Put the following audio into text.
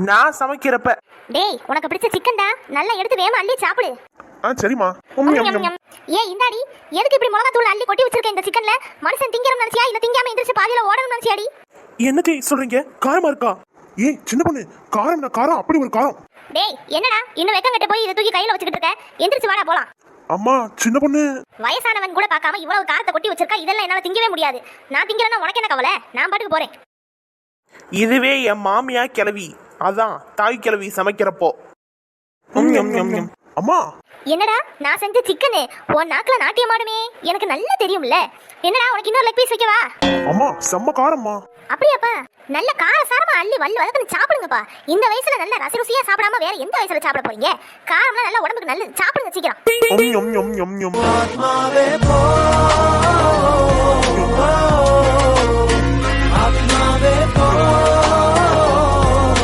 நான் சமைக்கிறப்ப. டேய் உனக்கு பிடிச்ச சிக்கன் டா, நல்லா எடுத்து வேகமா அள்ளி சாப்பிடு. சரிம்மா. ஏய் இந்தாடி, எதுக்கு இப்படி மிளகாய் தூள் அள்ளி கொட்டி வச்சிருக்க இந்த சிக்கன்ல? மனுஷன் திங்கறோம் நினைச்சியா இல்ல திங்காம எந்திரச்சு பாதியில ஓடணும் நினைச்சியாடி? என்னடி சொல்றீங்க? காரமா இருக்கா? ஏய் சின்ன பொண்ணு, காரம்னா காரம், அப்படி ஒரு காரம். டேய் என்னடா இன்னும் வெக்கம் கட்ட போய் இத தூக்கி கையில வச்சிட்டு இருக்க? எந்திரச்சு வாடா போலாம். அம்மா சின்ன பொண்ணு. வயசானவன் கூட பார்க்காம இவ்வளவு காரத்தை கொட்டி வச்சிருக்கா, இதெல்லாம் என்னால திங்கவே முடியாது. நான் திங்கறேன்னா உனக்கு என்ன கவலை? நான் பாட்டுக்கு போறேன். இதுவே என் மாமியா கிளவி, அதான் தாய் கிளவி சமைக்கிறப்போ. அம்மா என்னடா நான் செஞ்ச சிக்கனு உன் நாக்குல நாட்டியம் ஆடுமே, எனக்கு நல்லா தெரியும்ல. என்னடா உனக்கு இன்னொரு லெக் பீஸ் வைக்கவா? அம்மா செம்ம காரம்மா. அப்படியாப்பா? நல்ல கார சாரமா அள்ளி வல்லு வதக்குன்னு சாப்பிடுங்கப்பா. இந்த வயசுல நல்ல ரசி ருசியா சாப்பிடாம வேற எந்த வயசுல சாப்பிட போறீங்க? காரம்லாம் நல்ல உடம்புக்கு நல்லது, சாப்பிடுங்க சீக்கிரம்.